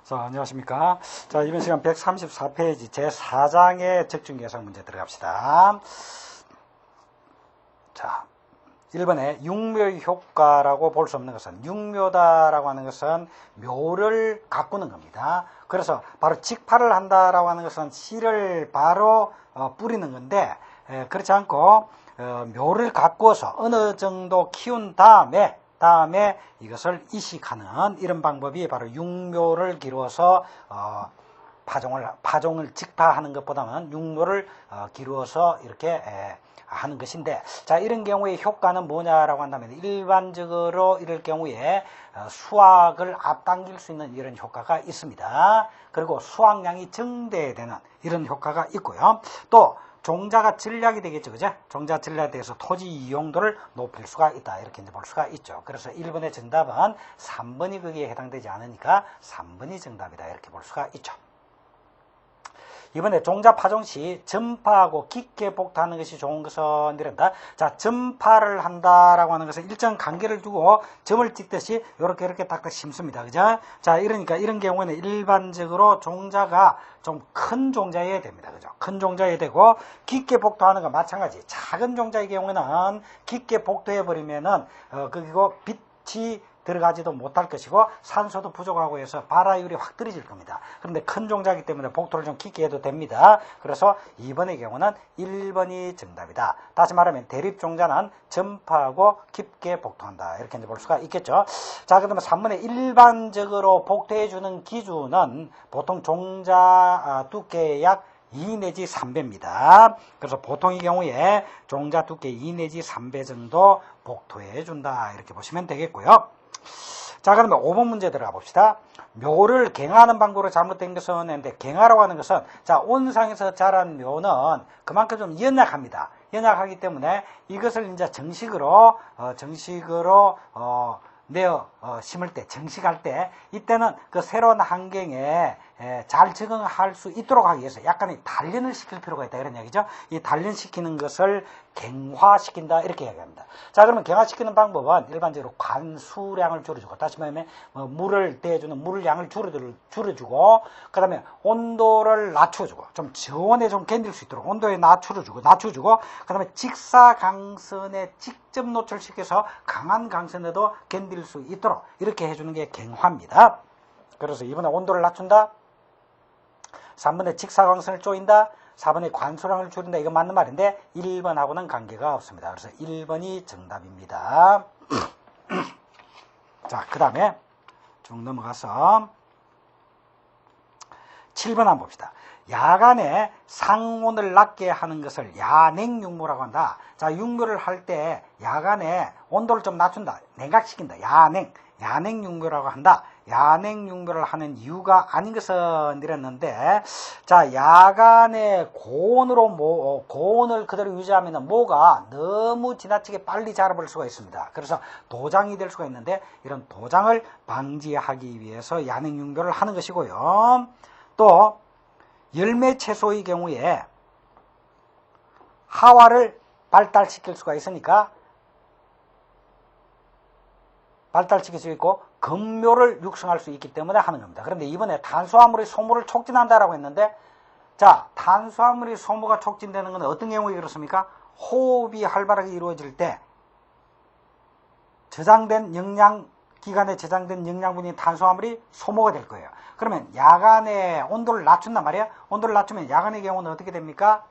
자, 안녕하십니까. 자, 이번 시간 134페이지 제4장의 적중계산 문제 들어갑시다. 자, 1번에 육묘의 효과라고 볼 수 없는 것은, 육묘다라고 하는 것은 묘를 가꾸는 겁니다. 그래서 바로 직파를 한다라고 하는 것은 씨를 바로 뿌리는 건데, 그렇지 않고 묘를 가꾸어서 어느 정도 키운 다음에 이것을 이식하는 이런 방법이 바로 육묘를 기루어서 파종을 직파하는 것보다는 육묘를 기루어서 이렇게 하는 것인데, 자, 이런 경우에 효과는 뭐냐라고 한다면 일반적으로 이럴 경우에 수확을 앞당길 수 있는 이런 효과가 있습니다. 그리고 수확량이 증대되는 이런 효과가 있고요. 또 종자가 전략이 되겠죠, 그죠? 종자 전략에 대해서 토지 이용도를 높일 수가 있다, 이렇게 이제 볼 수가 있죠. 그래서 1번의 정답은 3번이 거기에 해당되지 않으니까 3번이 정답이다, 이렇게 볼 수가 있죠. 이번에 종자 파종 시 전파하고 깊게 복토하는 것이 좋은 것은 이런다. 자, 전파를 한다라고 하는 것은 일정 간격을 두고 점을 찍듯이 이렇게 딱딱 심습니다. 그죠? 자, 이러니까 이런 경우에는 일반적으로 종자가 좀 큰 종자여야 됩니다. 그죠? 큰 종자여야 되고, 깊게 복토하는 건 마찬가지. 작은 종자의 경우에는 깊게 복토해버리면은, 그리고 빛이 들어가지도 못할 것이고 산소도 부족하고 해서 발화율이 확 떨어질 겁니다. 그런데 큰 종자이기 때문에 복토를 좀 깊게 해도 됩니다. 그래서 2번의 경우는 1번이 정답이다. 다시 말하면 대립종자는 전파하고 깊게 복토한다, 이렇게 이제 볼 수가 있겠죠. 자, 그러면 3번에 일반적으로 복토해주는 기준은 보통 종자 두께 약 2 내지 3배입니다. 그래서 보통의 경우에 종자 두께 2 내지 3배 정도 복토해준다, 이렇게 보시면 되겠고요. 자, 그러면 5번 문제 들어가 봅시다. 묘를 갱하는 방법으로 잘못된 것은 했는데, 갱하라고 하는 것은, 자, 온상에서 자란 묘는 그만큼 좀 연약합니다. 연약하기 때문에 이것을 이제 정식으로 내어 심을 때, 정식할 때, 이때는 그 새로운 환경에 잘 적응할 수 있도록 하기 위해서 약간의 단련을 시킬 필요가 있다, 이런 얘기죠. 이 단련시키는 것을 갱화시킨다, 이렇게 이야기합니다. 자, 그러면 갱화시키는 방법은 일반적으로 관수량을 줄여주고, 다시 말하면 물을 대해주는 물량을 줄여주고, 그 다음에 온도를 낮춰주고, 좀 저온에 좀 견딜 수 있도록 온도에 낮춰주고, 그 다음에 직사광선에 직접 노출시켜서 강한 강선에도 견딜 수 있도록 이렇게 해주는 게 갱화입니다. 그래서 2번에 온도를 낮춘다, 3번에 직사광선을 조인다, 4번에 관수량을 줄인다. 이거 맞는 말인데 1번하고는 관계가 없습니다. 그래서 1번이 정답입니다. 자, 그 다음에 쭉 넘어가서 7번 한번 봅시다. 야간에 상온을 낮게 하는 것을 야냉육묘라고 한다. 자, 육묘를 할 때 야간에 온도를 좀 낮춘다, 냉각시킨다, 야냉육묘라고 한다. 야냉육묘를 하는 이유가 아닌 것은 이랬는데, 자, 야간에 고온을 그대로 유지하면 모가 너무 지나치게 빨리 자라버릴 수가 있습니다. 그래서 도장이 될 수가 있는데, 이런 도장을 방지하기 위해서 야냉육묘를 하는 것이고요. 또 열매 채소의 경우에 하와를 발달시킬 수가 있으니까 발달시킬 수 있고 근묘를 육성할 수 있기 때문에 하는 겁니다. 그런데 이번에 탄수화물의 소모를 촉진한다라고 했는데, 자, 탄수화물의 소모가 촉진되는 건 어떤 경우에 그렇습니까? 호흡이 활발하게 이루어질 때 기관에 저장된 영양분인 탄수화물이 소모가 될 거예요. 그러면 야간에 온도를 낮춘단 말이에요. 온도를 낮추면 야간의 경우는 어떻게 됩니까?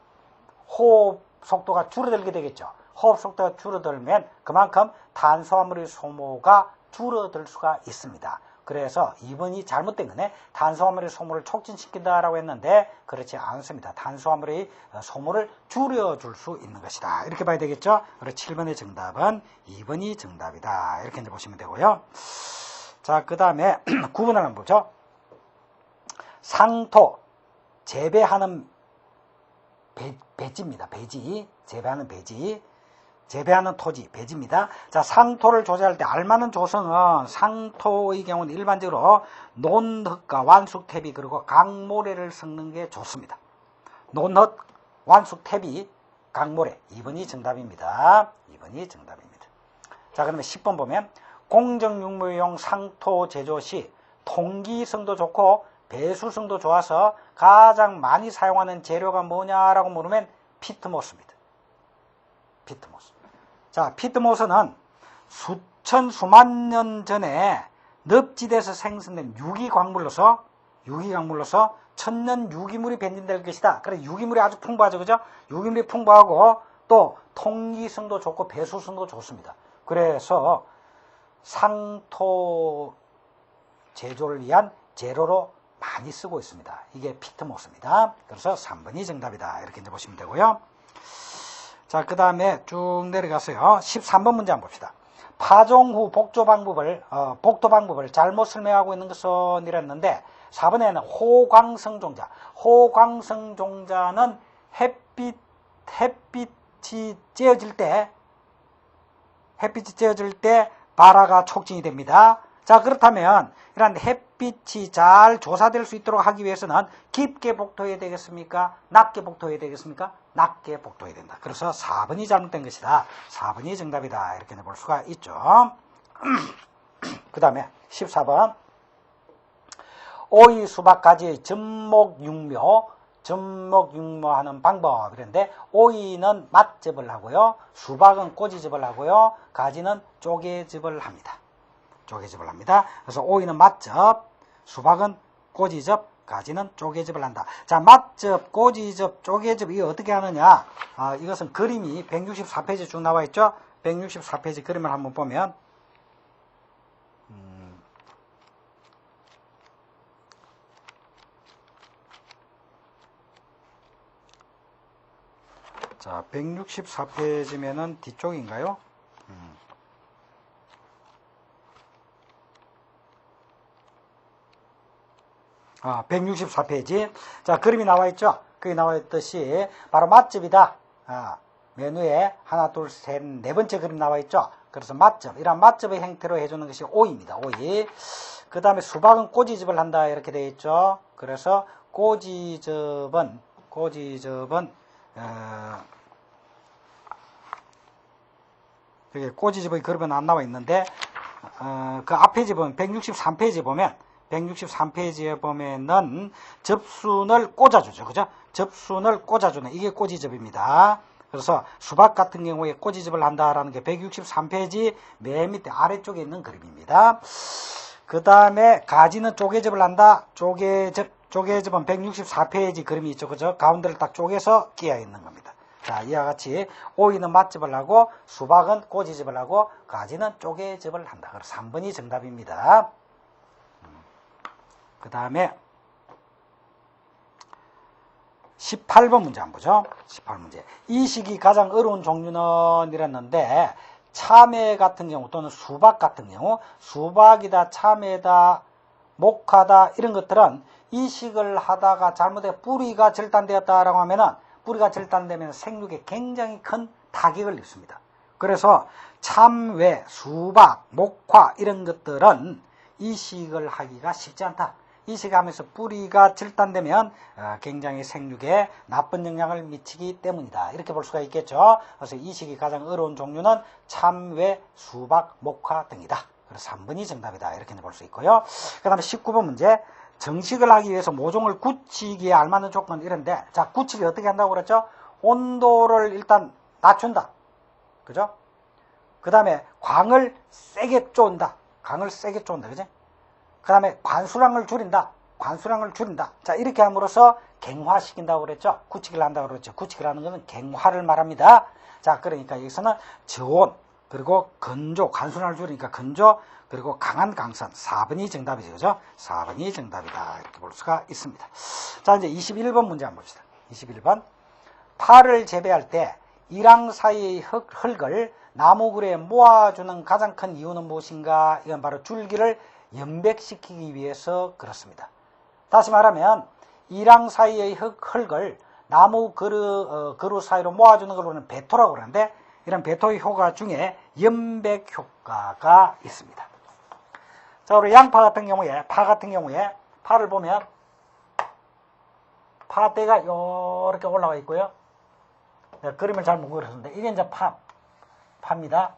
호흡 속도가 줄어들게 되겠죠. 호흡 속도가 줄어들면 그만큼 탄수화물의 소모가 줄어들 수가 있습니다. 그래서 2번이 잘못된 거네. 탄수화물의 소모를 촉진시킨다라고 했는데 그렇지 않습니다. 탄수화물의 소모를 줄여줄 수 있는 것이다, 이렇게 봐야 되겠죠. 그래서 7번의 정답은 2번이 정답이다, 이렇게 이제 보시면 되고요. 자, 그 다음에 9번을 한번 보죠. 상토, 재배하는 배지입니다. 배지, 재배하는 배지, 재배하는 토지, 배지입니다. 자, 상토를 조제할 때 알맞는 조성은, 상토의 경우는 일반적으로 논흙과 완숙탭이 그리고 강모래를 섞는 게 좋습니다. 논흙, 완숙탭이, 강모래. 2번이 정답입니다. 2번이 정답입니다. 자, 그러면 10번 보면 공정육묘용 상토 제조 시 통기성도 좋고 배수성도 좋아서 가장 많이 사용하는 재료가 뭐냐라고 물으면 피트모스입니다. 피트모스. 자, 피트모스는 수천 수만 년 전에 늪지대에서 생성된 유기광물로서 천년 유기물이 변진될 것이다. 그래, 유기물이 아주 풍부하죠, 그죠? 유기물이 풍부하고 또 통기성도 좋고 배수성도 좋습니다. 그래서 상토 제조를 위한 재료로 많이 쓰고 있습니다. 이게 피트모스입니다. 그래서 3번이 정답이다. 이렇게 이제 보시면 되고요. 자, 그 다음에 쭉 내려가서요. 13번 문제 한번 봅시다. 파종 후 복도 방법을 잘못 설명하고 있는 것은 이랬는데 4번에는 호광성종자. 호광성종자는 햇빛이 쬐어질 때 발화가 촉진이 됩니다. 자, 그렇다면 이런 햇빛이 잘 조사될 수 있도록 하기 위해서는 깊게 복토해야 되겠습니까? 낮게 복토해야 되겠습니까? 낮게 복토해야 된다. 그래서 4번이 잘못된 것이다. 4번이 정답이다. 이렇게 볼 수가 있죠. 그 다음에 14번. 오이, 수박, 가지의 접목육묘하는 방법. 그런데 오이는 맛접을 하고요. 수박은 꼬지접을 하고요. 가지는 쪼개접을 합니다. 쪼개접을 합니다. 그래서 오이는 맛접, 수박은 꼬지접, 가지는 쪼개접을 한다. 자, 맛접, 꼬지접, 쪼개접 이거 어떻게 하느냐? 이것은 그림이 164페이지 쭉 나와 있죠? 164페이지 그림을 한번 보면 자, 164페이지면은 뒤쪽인가요? 164페이지. 자, 그림이 나와 있죠? 거기 나와 있듯이 바로 맛접이다. 맨 위에 하나, 둘, 셋, 네 번째 그림 나와 있죠? 그래서 맛접. 이런 맛접의 형태로 해주는 것이 오이입니다. 오이. 그 다음에 수박은 꼬지접을 한다. 이렇게 되어 있죠? 그래서 꼬지접은 여기 꼬지접의 그림은 안 나와 있는데, 그 앞에 보면 163페이지에 보면은 접순을 꽂아주죠. 그죠? 접순을 꽂아주는 이게 꼬지접입니다. 그래서 수박 같은 경우에 꼬지접을 한다라는 게 163페이지 맨 밑에 아래쪽에 있는 그림입니다. 그 다음에 가지는 쪼개접을 한다. 쪼개접은 164페이지 그림이 있죠. 그죠? 가운데를 딱 쪼개서 끼어 있는 겁니다. 자, 이와 같이 오이는 맛접을 하고 수박은 꼬지접을 하고 가지는 쪼개접을 한다. 그래서 3번이 정답입니다. 그 다음에 18번 문제 한번 보죠. 18문제. 이 시기 가장 어려운 종류는 이랬는데 참외 같은 경우 또는 수박 같은 경우 수박이다, 참외다, 목화다 이런 것들은 이식을 하다가 잘못해 뿌리가 절단되었다라고 하면은 뿌리가 절단되면 생육에 굉장히 큰 타격을 입습니다. 그래서 참외, 수박, 목화 이런 것들은 이식을 하기가 쉽지 않다. 이식하면서 뿌리가 절단되면 굉장히 생육에 나쁜 영향을 미치기 때문이다. 이렇게 볼 수가 있겠죠. 그래서 이식이 가장 어려운 종류는 참외, 수박, 목화 등이다. 그래서 3번이 정답이다. 이렇게 볼 수 있고요. 그 다음에 19번 문제. 정식을 하기 위해서 모종을 굳히기에 알맞는 조건 이런데, 자, 굳히기 어떻게 한다고 그랬죠? 온도를 일단 낮춘다. 그죠? 그 다음에 광을 세게 쫀다. 그지? 그 다음에 관수량을 줄인다. 자, 이렇게 함으로써 갱화시킨다고 그랬죠? 굳히기를 한다고 그랬죠? 굳히기를 하는 것은 갱화를 말합니다. 자, 그러니까 여기서는 저온, 그리고 건조, 관수량을 줄이니까 건조, 그리고 강한 강선. 4번이 정답이죠. 그죠? 4번이 정답이다. 이렇게 볼 수가 있습니다. 자, 이제 21번 문제 한번 봅시다. 21번. 파를 재배할 때 이랑 사이의 흙을 나무굴에 모아주는 가장 큰 이유는 무엇인가? 이건 바로 줄기를 연백시키기 위해서 그렇습니다. 다시 말하면 이랑 사이의 흙을 나무 그루 사이로 모아주는 걸 우리는 배토라고 그러는데 이런 배토의 효과 중에 연백 효과가 있습니다. 자, 우리 양파 같은 경우에 파를 보면 파대가 이렇게 올라가 있고요. 그림을 잘 못 그렸는데 이게 이제 파입니다.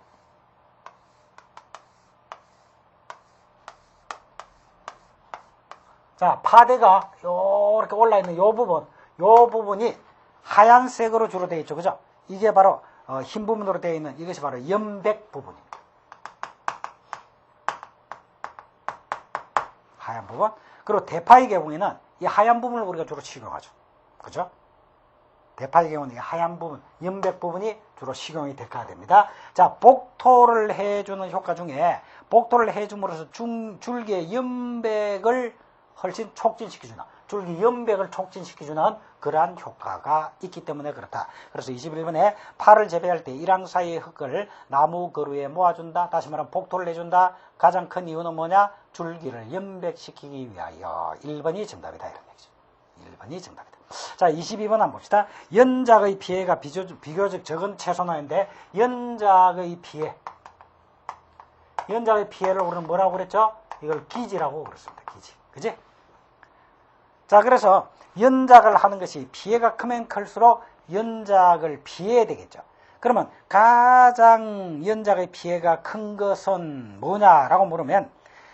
자, 파대가 요렇게 올라있는 요 부분이 하얀색으로 주로 되어 있죠. 그죠? 이게 바로 흰 부분으로 되어 있는 이것이 바로 연백 부분입니다. 하얀 부분. 그리고 대파의 경우에는 이 하얀 부분을 우리가 주로 식용하죠. 그죠? 대파의 경우는 이 하얀 부분, 연백 부분이 주로 식용이 됩니다. 자, 복토를 해주는 효과 중에 복토를 해줌으로써 줄기의 연백을 훨씬 촉진시켜주는, 줄기 연백을 촉진시켜주는 그러한 효과가 있기 때문에 그렇다. 그래서 21번에 파를 재배할 때 일항 사이의 흙을 나무 그루에 모아준다. 다시 말하면 복토를 해준다. 가장 큰 이유는 뭐냐? 줄기를 연백시키기 위하여. 1번이 정답이다. 이런 얘기죠. 1번이 정답이다. 자, 22번 한번 봅시다. 연작의 피해가 비교적 적은 채소나인데 연작의 피해를 우리는 뭐라고 그랬죠? 이걸 기지라고 그랬습니다. 기지. 그지? 자, 그래서 연작을 하는 것이 피해가 크면 클수록 연작을 피해야 되겠죠. 그러면 가장 연작의 피해가 큰 것은 뭐냐라고 물으면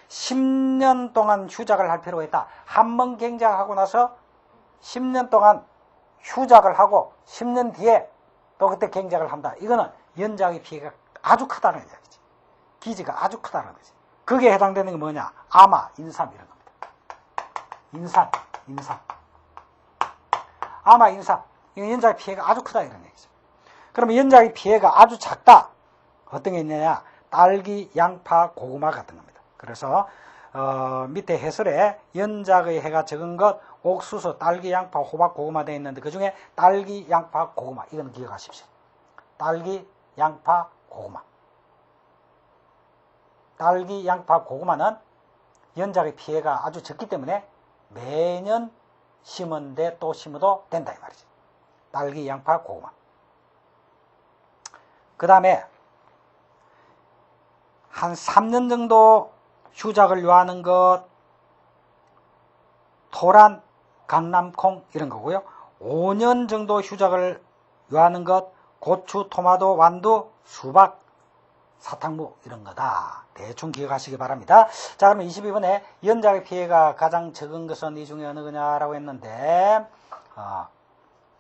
10년 동안 휴작을 할 필요가 있다. 한 번 경작하고 나서 10년 동안 휴작을 하고 10년 뒤에 또 그때 경작을 한다. 이거는 연작의 피해가 아주 크다는 이야기지. 기지가 아주 크다는 거지. 그게 해당되는 게 뭐냐? 아마, 인삼 이런 겁니다. 인삼. 아마, 인삼. 이건 연작의 피해가 아주 크다 이런 얘기죠. 그러면 연작의 피해가 아주 작다. 어떤 게 있느냐? 딸기, 양파, 고구마 같은 겁니다. 그래서 밑에 해설에 연작의 해가 적은 것, 옥수수, 딸기, 양파, 호박, 고구마 되어 있는데 그 중에 딸기, 양파, 고구마. 이건 기억하십시오. 딸기, 양파, 고구마. 딸기, 양파, 고구마는 연작의 피해가 아주 적기 때문에 매년 심은데 또 심어도 된다 이 말이지. 딸기, 양파, 고구마. 그 다음에 한 3년 정도 휴작을 요하는 것, 토란, 강남콩 이런 거고요. 5년 정도 휴작을 요하는 것, 고추, 토마토, 완두, 수박, 사탕무 이런 거다. 대충 기억하시기 바랍니다. 자, 그러면 22번에 연작의 피해가 가장 적은 것은 이 중에 어느 거냐라고 했는데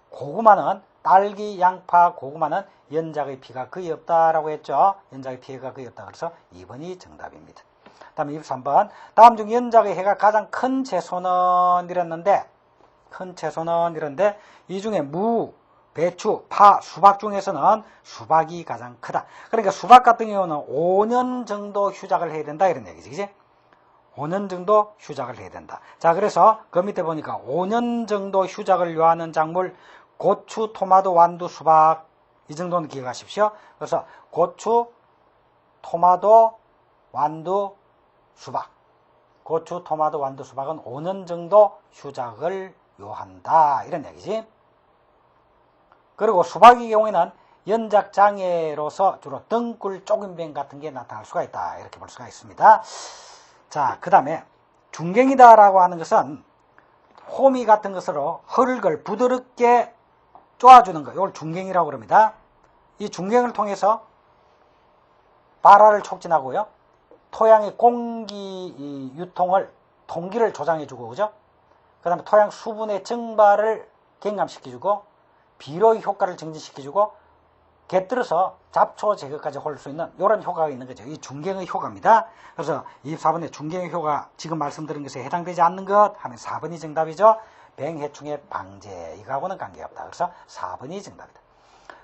고구마는, 딸기, 양파, 고구마는 연작의 피해가 거의 없다라고 했죠. 연작의 피해가 거의 없다. 그래서 2번이 정답입니다. 다음에 23번. 다음 중 연작의 해가 가장 큰 채소는 이랬는데 이 중에 무, 배추, 파, 수박 중에서는 수박이 가장 크다. 그러니까 수박 같은 경우는 5년 정도 휴작을 해야 된다 이런 얘기지. 그지? 5년 정도 휴작을 해야 된다. 자, 그래서 그 밑에 보니까 5년 정도 휴작을 요하는 작물 고추, 토마토, 완두, 수박 이 정도는 기억하십시오. 그래서 고추, 토마토, 완두, 수박. 고추, 토마토, 완두, 수박은 5년 정도 휴작을 요한다. 이런 얘기지. 그리고 수박의 경우에는 연작장애로서 주로 등굴 쪼금병 같은 게 나타날 수가 있다. 이렇게 볼 수가 있습니다. 자, 그 다음에 중갱이다라고 하는 것은 호미 같은 것으로 흙을 부드럽게 쪼아주는 것. 이걸 중갱이라고 그럽니다. 이 중갱을 통해서 발화를 촉진하고요. 토양의 공기 유통을, 통기를 조장해주고, 그죠? 그 다음에 토양 수분의 증발을 경감시켜주고, 비료의 효과를 증진시켜주고, 곁들여서 잡초 제거까지 할 수 있는 이런 효과가 있는 거죠. 이 중갱의 효과입니다. 그래서 24번에 중갱의 효과, 지금 말씀드린 것에 해당되지 않는 것 하면 4번이 정답이죠. 뱅해충의 방제, 이거하고는 관계없다. 그래서 4번이 정답이다.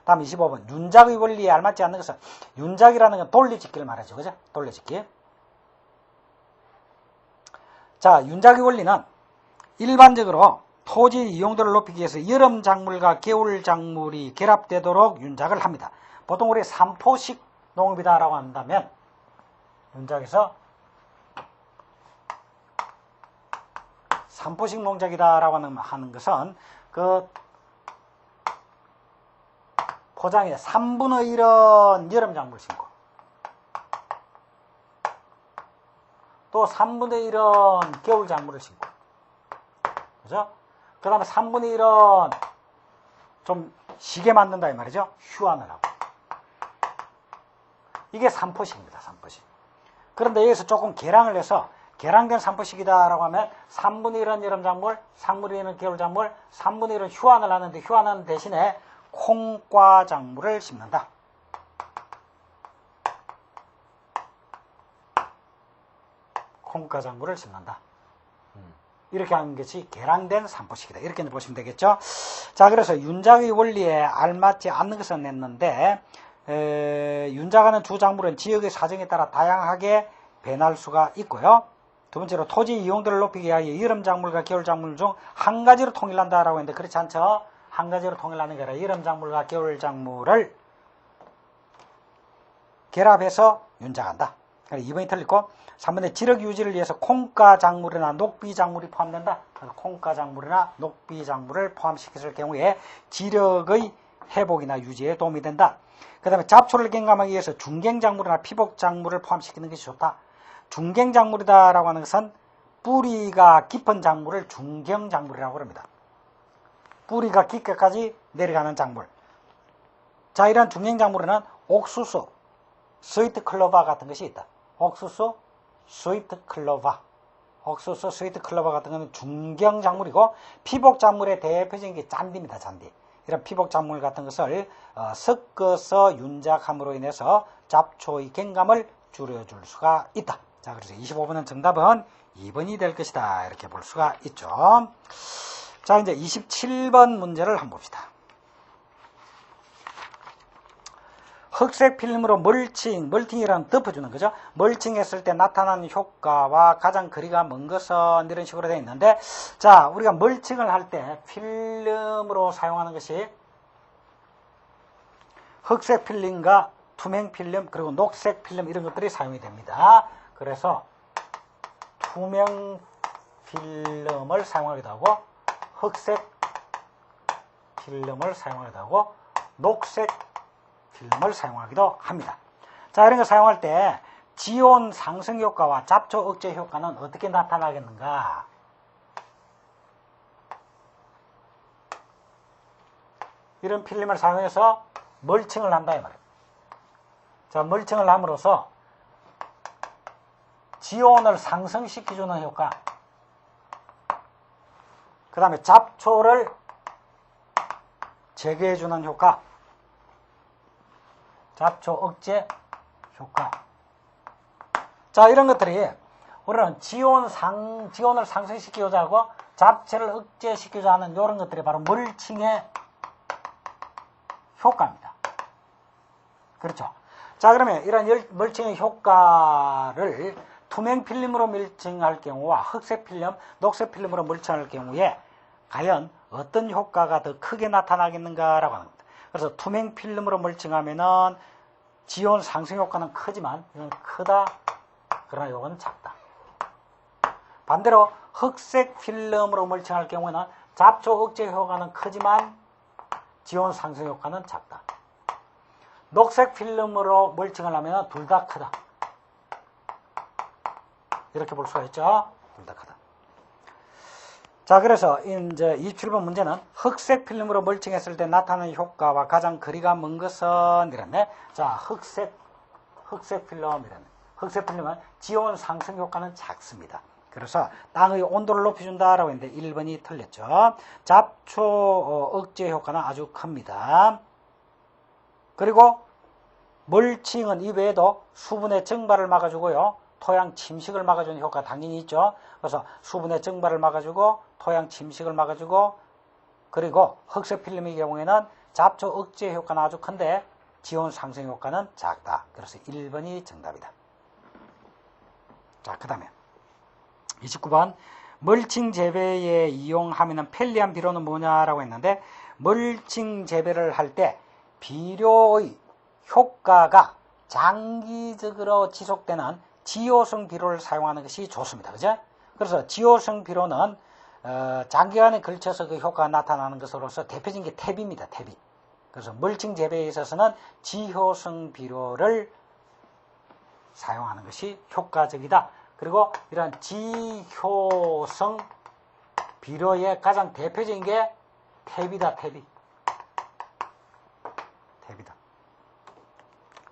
다음 25번. 윤작의 원리에 알맞지 않는 것은, 윤작이라는 건 돌려짓기를 말하죠. 그죠? 돌려짓기. 자, 윤작의 원리는 일반적으로 토지 이용도를 높이기 위해서 여름 작물과 겨울 작물이 결합되도록 윤작을 합니다. 보통 우리 삼포식 농업이다라고 한다면, 윤작에서 삼포식 농작이다라고 하는 것은 그 포장에 3분의 1은 여름 작물 심고, 또 3분의 1은 겨울 작물을 심고, 그죠? 그 다음에 3분의 1은 좀 쉬게 만든다 이 말이죠. 휴안을 하고. 이게 삼포식입니다. 삼포식. 그런데 여기서 조금 계량을 해서 개량된 산포식이다라고 하면 3분의 1은 여름작물, 3분의 1은 겨울작물, 3분의 1은 휴환을 하는데 휴환하는 대신에 콩과작물을 심는다. 콩과작물을 심는다. 이렇게 하는 것이 개량된 산포식이다. 이렇게 보시면 되겠죠. 자, 그래서 윤작의 원리에 알맞지 않는 것은 냈는데 윤작하는 주작물은 지역의 사정에 따라 다양하게 변할 수가 있고요. 두 번째로 토지 이용도를 높이기 위하여 여름작물과 겨울작물 중 한 가지로 통일한다라고 했는데 그렇지 않죠. 한 가지로 통일하는 게 아니라 여름작물과 겨울작물을 결합해서 윤작한다. 2번이 틀리고 3번에 지력 유지를 위해서 콩가작물이나 녹비작물이 포함된다. 콩가작물이나 녹비작물을 포함시켰을 경우에 지력의 회복이나 유지에 도움이 된다. 그 다음에 잡초를 경감하기 위해서 중갱작물이나 피복작물을 포함시키는 것이 좋다. 중갱작물이다라고 하는 것은 뿌리가 깊은 작물을 중경작물이라고 합니다. 뿌리가 깊게까지 내려가는 작물. 자, 이런 중갱작물에는 옥수수, 스위트 클로바 같은 것이 있다. 옥수수, 스위트 클로바. 옥수수, 스위트 클로바 같은 것은 중경작물이고 피복작물의 대표적인 게 잔디입니다. 잔디. 이런 피복작물 같은 것을 섞어서 윤작함으로 인해서 잡초의 경감을 줄여줄 수가 있다. 자, 그래서 25번은 정답은 2번이 될 것이다. 이렇게 볼 수가 있죠. 자, 이제 27번 문제를 한번 봅시다. 흑색 필름으로 멀팅이라는 덮어주는 거죠. 멀팅했을 때 나타나는 효과와 가장 거리가 먼 것은 이런 식으로 되어 있는데, 자, 우리가 멀팅을 할 때 필름으로 사용하는 것이 흑색 필름과 투명 필름 그리고 녹색 필름 이런 것들이 사용이 됩니다. 그래서 투명 필름을 사용하기도 하고 흑색 필름을 사용하기도 하고 녹색 필름을 사용하기도 합니다. 자, 이런 거 사용할 때 지온 상승 효과와 잡초 억제 효과는 어떻게 나타나겠는가? 이런 필름을 사용해서 멀칭을 한다 이 말이에요. 자, 멀칭을 함으로써 지온을 상승시켜주는 효과, 그 다음에 잡초를 제거해주는 효과, 잡초 억제 효과. 자, 이런 것들이 우리는 지온을 상승시키고자 하고 잡초를 억제시키고자 하는 이런 것들이 바로 멀칭의 효과입니다. 그렇죠? 자, 그러면 이런 멀칭의 효과를 투명 필름으로 멀칭할 경우와 흑색 필름, 녹색 필름으로 멀칭할 경우에 과연 어떤 효과가 더 크게 나타나겠는가라고 하는 겁니다. 그래서 투명 필름으로 멀칭하면은 지온 상승 효과는 크지만 이건 크다. 그러나 이건 작다. 반대로 흑색 필름으로 멀칭할 경우에는 잡초 억제 효과는 크지만 지온 상승 효과는 작다. 녹색 필름으로 멀칭을 하면 둘 다 크다. 이렇게 볼 수가 있죠. 둘 다 크다. 자, 그래서 이제 27번 문제는 흑색 필름으로 멀칭했을 때 나타나는 효과와 가장 거리가 먼 것은 이랬네. 자, 흑색 필름 이랬네. 흑색 필름은 지온 상승 효과는 작습니다. 그래서 땅의 온도를 높여준다라고 했는데 1번이 틀렸죠. 잡초 억제 효과는 아주 큽니다. 그리고 멀칭은 이외에도 수분의 증발을 막아주고요. 토양 침식을 막아주는 효과가 당연히 있죠. 그래서 수분의 증발을 막아주고 토양 침식을 막아주고 그리고 흑색 필름의 경우에는 잡초 억제 효과는 아주 큰데 지온 상승 효과는 작다. 그래서 1번이 정답이다. 자, 그 다음에 29번 멀칭 재배에 이용하면 편리한 비료는 뭐냐라고 했는데 멀칭 재배를 할 때 비료의 효과가 장기적으로 지속되는 지효성 비료를 사용하는 것이 좋습니다. 그죠? 그래서 지효성 비료는 장기간에 걸쳐서 그 효과가 나타나는 것으로서 대표적인 게 퇴비입니다. 퇴비. 그래서 멀칭 재배에 있어서는 지효성 비료를 사용하는 것이 효과적이다. 그리고 이런 지효성 비료의 가장 대표적인 게 퇴비다. 퇴비다.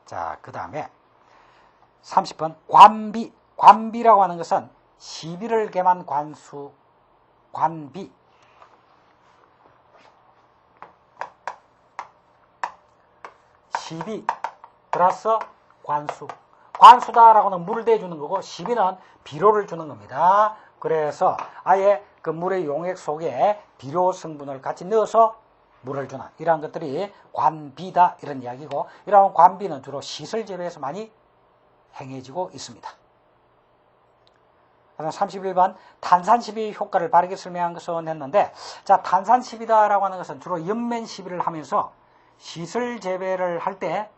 자, 그 다음에 30번 관비라고 하는 것은 시비를 겸한 관수, 관비. 시비 플러스 관수. 관수다라고 하는 물을 대주는 거고, 시비는 비료를 주는 겁니다. 그래서 아예 그 물의 용액 속에 비료 성분을 같이 넣어서 물을 주는 이러한 것들이 관비다 이런 이야기고, 이러한 관비는 주로 시설 재배에서 많이 행해지고 있습니다. 그다음 31번 탄산시비 효과를 바르게 설명한 것은 했는데, 자, 탄산시비다라고 하는 것은 주로 연면시비를 하면서 시설 재배를 할 때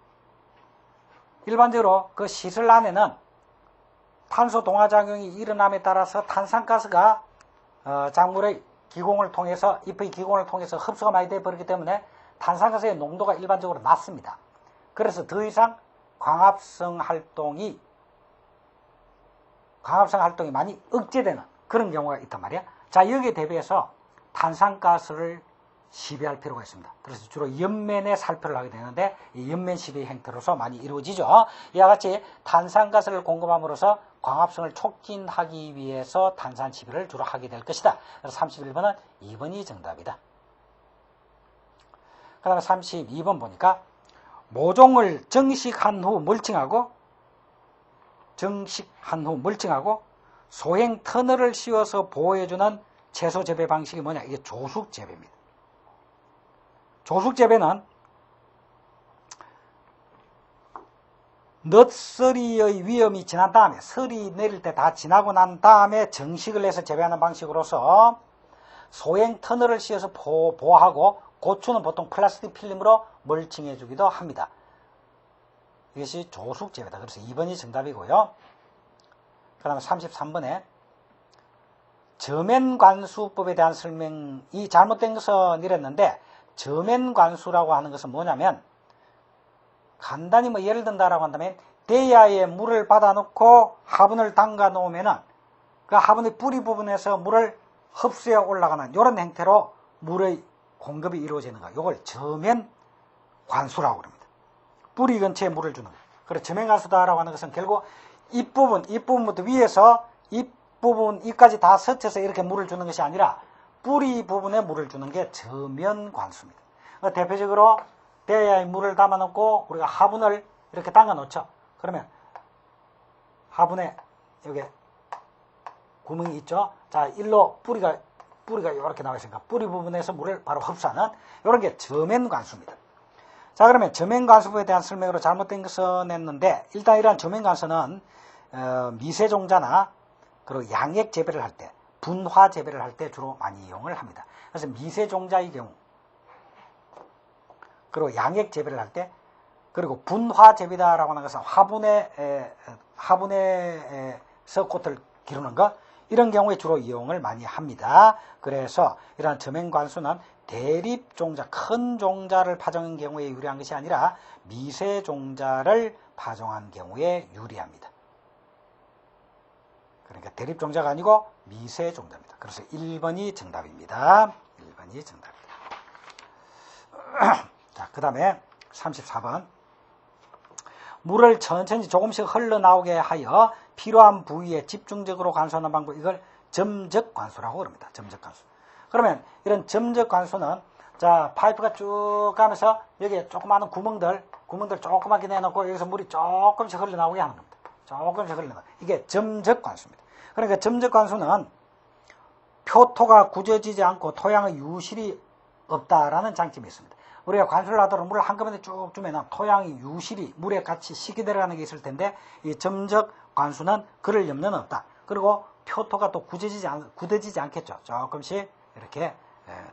일반적으로 그 시설 안에는 탄소 동화작용이 일어남에 따라서 탄산가스가 작물의 기공을 통해서, 잎의 기공을 통해서 흡수가 많이 되어버리기 때문에 탄산가스의 농도가 일반적으로 낮습니다. 그래서 더 이상 광합성 활동이 많이 억제되는 그런 경우가 있단 말이야. 자, 여기에 대비해서 탄산가스를 시비할 필요가 있습니다. 그래서 주로 옆면에 살포를 하게 되는데, 이 옆면 시비 형태로서 많이 이루어지죠. 이와 같이 탄산가스를 공급함으로써 광합성을 촉진하기 위해서 탄산 시비를 주로 하게 될 것이다. 그래서 31번은 2번이 정답이다. 그 다음에 32번 보니까 모종을 정식한 후 멀칭하고 소행 터널을 씌워서 보호해주는 채소 재배 방식이 뭐냐? 이게 조숙 재배입니다. 조숙 재배는 넛서리의 위험이 지난 다음에, 설이 내릴 때 다 지나고 난 다음에 정식을 해서 재배하는 방식으로서 소행 터널을 씌워서 보호하고, 고추는 보통 플라스틱 필름으로 멀칭해 주기도 합니다. 이것이 조숙 재배다. 그래서 2번이 정답이고요. 그 다음에 33번에 저면관수법에 대한 설명이 잘못된 것은 이랬는데, 저면관수라고 하는 것은 뭐냐면, 간단히 예를 든다라고 한다면, 대야에 물을 받아놓고 화분을 담가 놓으면은 그 화분의 뿌리 부분에서 물을 흡수해 올라가는 이런 형태로 물의 공급이 이루어지는 거. 이걸 저면관수라고 합니다. 뿌리 근처에 물을 주는 거. 그래서 저면관수다라고 하는 것은 결국 잎부분부터 위에서 잎까지 다 스쳐서 이렇게 물을 주는 것이 아니라 뿌리 부분에 물을 주는 게 저면관수입니다. 대표적으로 대야에 물을 담아놓고 우리가 화분을 이렇게 담가 놓죠. 그러면 화분에 여기 구멍이 있죠. 자, 일로 뿌리가 이렇게 나와 있으니까 뿌리 부분에서 물을 바로 흡수하는 이런 게 저면관수입니다. 자, 그러면 저면관수법에 대한 설명으로 잘못된 것은 했는데, 일단 이러한 저면관수는 미세종자나 그리고 양액 재배를 할 때, 분화 재배를 할 때 주로 많이 이용을 합니다. 그래서 미세종자의 경우, 그리고 양액 재배를 할 때, 그리고 분화 재배다라고 하는 것은 화분에서 꽃을 기르는 것, 이런 경우에 주로 이용을 많이 합니다. 그래서 이러한 저면관수는 대립종자, 큰 종자를 파종한 경우에 유리한 것이 아니라 미세종자를 파종한 경우에 유리합니다. 그러니까 대립종자가 아니고 미세종자입니다. 그래서 1번이 정답입니다. 1번이 정답입니다. 자, 그 다음에 34번. 물을 천천히 조금씩 흘러나오게 하여 필요한 부위에 집중적으로 관수하는 방법, 이걸 점적관수라고 합니다. 점적관수. 그러면 이런 점적관수는, 자, 파이프가 쭉 가면서 여기에 조그마한 구멍들 조그맣게 내놓고 여기서 물이 조금씩 흘러나오게 하는 겁니다. 조금씩 흘러나오게. 이게 점적관수입니다. 그러니까 점적관수는 표토가 굳어지지 않고 토양의 유실이 없다라는 장점이 있습니다. 우리가 관수를 하도록 물을 한꺼번에 쭉 주면 토양의 유실이 물에 같이 식이 들어가는 게 있을 텐데, 이 점적관수는 그럴 염려는 없다. 그리고 표토가 또 굳어지지 않겠죠. 조금씩 이렇게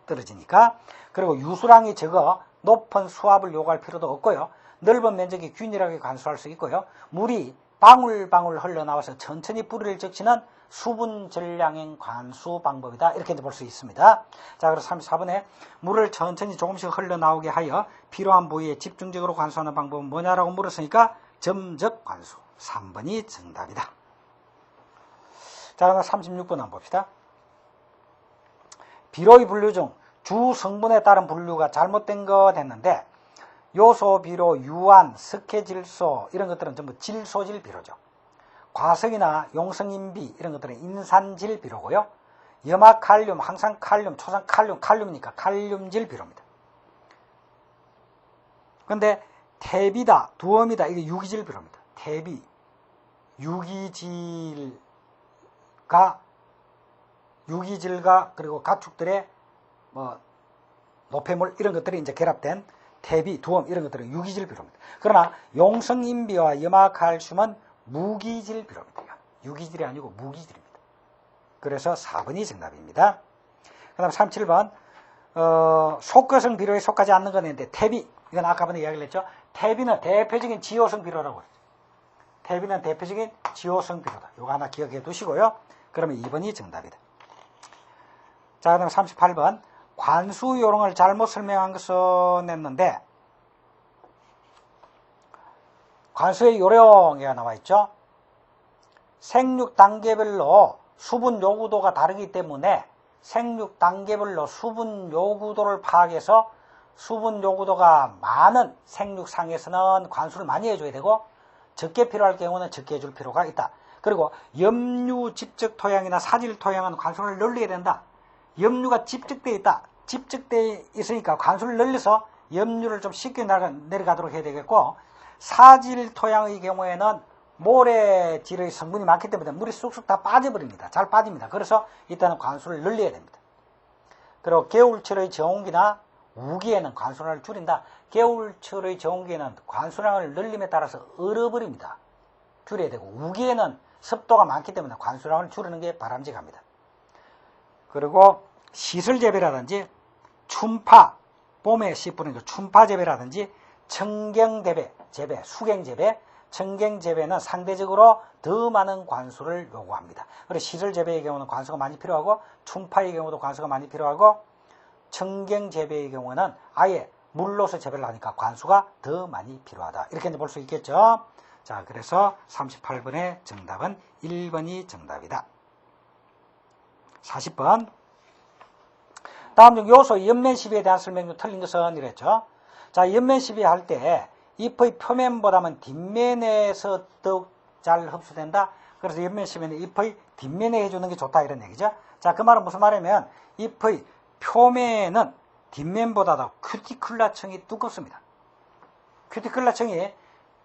떨어지니까. 그리고 유수량이 적어 높은 수압을 요구할 필요도 없고요. 넓은 면적이 균일하게 관수할 수 있고요. 물이 방울방울 흘러나와서 천천히 뿌리를 적시는 수분 전량형 관수 방법이다. 이렇게 볼 수 있습니다. 자, 그래서 34번에 물을 천천히 조금씩 흘러나오게 하여 필요한 부위에 집중적으로 관수하는 방법은 뭐냐라고 물었으니까 점적관수. 3번이 정답이다. 자, 그럼 36번 한번 봅시다. 비료의 분류 중 주 성분에 따른 분류가 잘못된 것 했는데, 요소 비료, 유한, 석회질소 이런 것들은 전부 질소질 비료죠. 과석이나 용성인비 이런 것들은 인산질 비료고요. 염화칼륨, 항산칼륨, 초산칼륨, 칼륨이니까 칼륨질 비료입니다. 근데 퇴비다, 두엄이다 이게 유기질 비료입니다. 퇴비, 유기질과 그리고 가축들의 뭐 노폐물 이런 것들이 이제 결합된 퇴비, 두엄 이런 것들은 유기질 비료입니다. 그러나 용성인비와 염화칼슘은 무기질 비료입니다. 유기질이 아니고 무기질입니다. 그래서 4번이 정답입니다. 그 다음 37번 속거성 비료에 속하지 않는 건 있는데 퇴비, 이건 아까 전에 이야기를 했죠. 퇴비는 대표적인 지효성 비료라고 그랬죠. 퇴비는 대표적인 지효성 비료다. 이거 하나 기억해 두시고요. 그러면 2번이 정답이다. 자, 그 다음 38번 관수 요령을 잘못 설명한 것은 냈는데 관수의 요령이 나와 있죠. 생육 단계별로 수분 요구도가 다르기 때문에 생육 단계별로 수분 요구도를 파악해서 수분 요구도가 많은 생육상에서는 관수를 많이 해줘야 되고 적게 필요할 경우는 적게 해줄 필요가 있다. 그리고 염류 집적 토양이나 사질 토양은 관수를 늘려야 된다. 염류가 집적되어 있다. 집적되어 있으니까 관수를 늘려서 염류를 좀 쉽게 내려가도록 해야 되겠고, 사질 토양의 경우에는 모래질의 성분이 많기 때문에 물이 쑥쑥 다 빠져버립니다. 잘 빠집니다. 그래서 이때는 관수를 늘려야 됩니다. 그리고 겨울철의 저온기나 우기에는 관수량을 줄인다. 겨울철의 저온기에는 관수량을 늘림에 따라서 얼어버립니다. 줄여야 되고, 우기에는 습도가 많기 때문에 관수량을 줄이는 게 바람직합니다. 그리고 시설 재배라든지 춘파, 봄에 씨 뿌리는 춘파 재배라든지 청경 재배, 수경 재배, 청경 재배는 상대적으로 더 많은 관수를 요구합니다. 그리고 시설 재배의 경우는 관수가 많이 필요하고, 춘파의 경우도 관수가 많이 필요하고, 청경 재배의 경우는 아예 물로서 재배를 하니까 관수가 더 많이 필요하다. 이렇게 볼 수 있겠죠. 자, 그래서 38번의 정답은 1번이 정답이다. 40번. 다음 중 요소 옆면 시비에 대한 설명 중 틀린 것은 이랬죠. 자, 옆면 시비 할 때 잎의 표면보다는 뒷면에서 더욱 잘 흡수된다. 그래서 옆면 시비는 잎의 뒷면에 해주는 게 좋다 이런 얘기죠. 자, 그 말은 무슨 말이냐면 잎의 표면은 뒷면보다도 큐티클라층이 두껍습니다. 큐티클라층이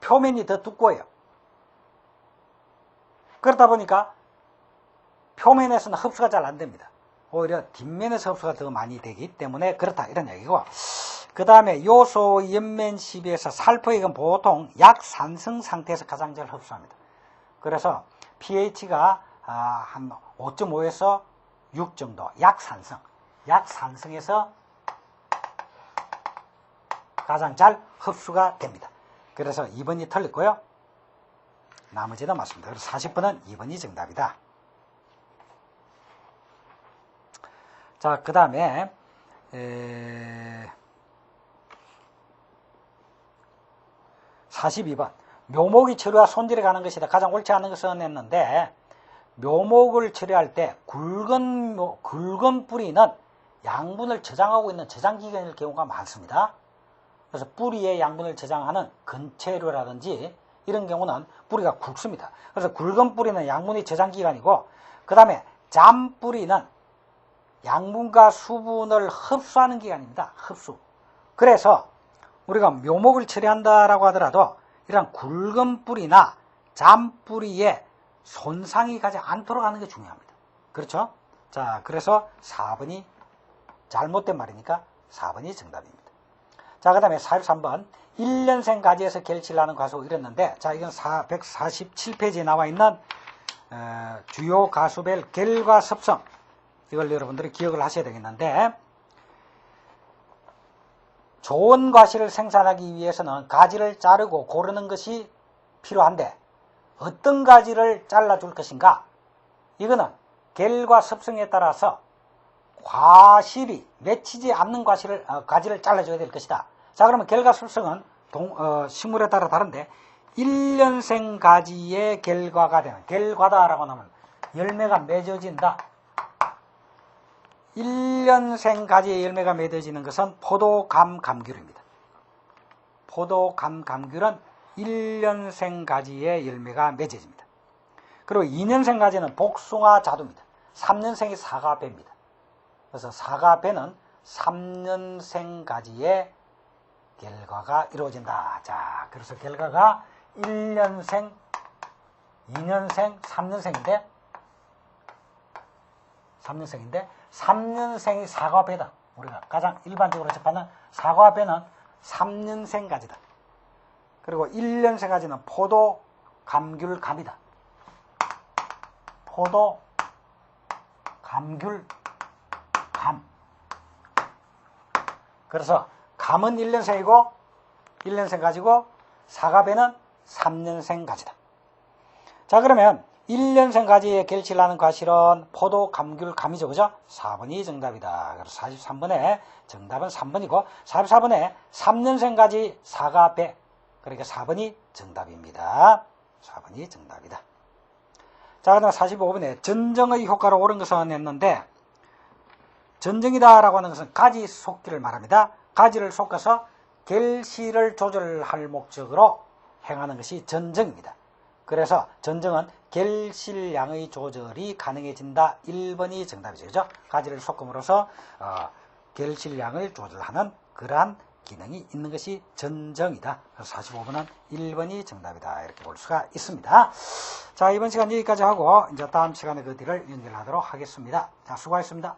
표면이 더 두꺼워요. 그러다 보니까 표면에서는 흡수가 잘 안 됩니다. 오히려 뒷면에서 흡수가 더 많이 되기 때문에 그렇다 이런 얘기고, 그 다음에 요소 옆면 시비에서 살포액은 보통 약산성 상태에서 가장 잘 흡수합니다. 그래서 pH가 한 5.5에서 6 정도, 약산성에서 가장 잘 흡수가 됩니다. 그래서 2번이 틀렸고요. 나머지는 맞습니다. 그래서 40번은 2번이 정답이다. 자, 그 다음에 42번 묘목이 처리와 손질해 가는 것이다. 가장 옳지 않은 것은 했는데, 묘목을 처리할 때 굵은 뿌리는 양분을 저장하고 있는 저장기관일 경우가 많습니다. 그래서 뿌리에 양분을 저장하는 근체류라든지 이런 경우는 뿌리가 굵습니다. 그래서 굵은 뿌리는 양분이 저장기관이고, 그 다음에 잔뿌리는 양분과 수분을 흡수하는 기관입니다. 흡수. 그래서 우리가 묘목을 처리한다라고 하더라도 이런 굵은 뿌리나 잔뿌리에 손상이 가지 않도록 하는 게 중요합니다. 그렇죠? 자, 그래서 4번이 잘못된 말이니까 4번이 정답입니다. 자, 그 다음에 43번 1년생 가지에서 결실을 하는 가수 이랬는데, 자, 이건 147페이지에 나와 있는 주요 가수별 결과 습성, 이걸 여러분들이 기억을 하셔야 되겠는데, 좋은 과실을 생산하기 위해서는 가지를 자르고 고르는 것이 필요한데 어떤 가지를 잘라줄 것인가, 이거는 결과 습성에 따라서 과실이 맺히지 않는 가지를 잘라줘야 될 것이다. 자, 그러면 결과 습성은 식물에 따라 다른데 1년생 가지의 결과가 되면, 결과다라고 하면 열매가 맺어진다. 1년생 가지의 열매가 맺어지는 것은 포도감감귤입니다. 포도감감귤은 1년생 가지의 열매가 맺어집니다. 그리고 2년생 가지는 복숭아 자두입니다. 3년생이 사과배입니다. 그래서 사과배는 3년생 가지의 결과가 이루어진다. 자, 그래서 결과가 1년생, 2년생, 3년생인데 3년생이 사과배다. 우리가 가장 일반적으로 접하는 사과배는 3년생 가지다. 그리고 1년생 가지는 포도, 감귤, 감이다. 포도, 감귤, 감. 그래서 감은 1년생이고 1년생 가지고 사과배는 3년생 가지다. 자, 그러면 1년생 가지에 결실하는 과실은 포도, 감귤, 감이죠. 그죠? 4번이 정답이다. 그래서 43번에 정답은 3번이고 44번에 3년생 가지 사과배. 그러니까 4번이 정답입니다. 4번이 정답이다. 자, 그다음 45번에 전정의 효과로 옳은 것은 했는데 전정이다라고 하는 것은 가지 솎기를 말합니다. 가지를 솎아서 결실을 조절할 목적으로 행하는 것이 전정입니다. 그래서 전정은 결실량의 조절이 가능해진다. 1번이 정답이죠. 그죠? 가지를 솎음으로써 결실량을 조절하는 그러한 기능이 있는 것이 전정이다. 그래서 45번은 1번이 정답이다. 이렇게 볼 수가 있습니다. 자, 이번 시간 여기까지 하고 이제 다음 시간에 그 뒤를 연결하도록 하겠습니다. 자, 수고하셨습니다.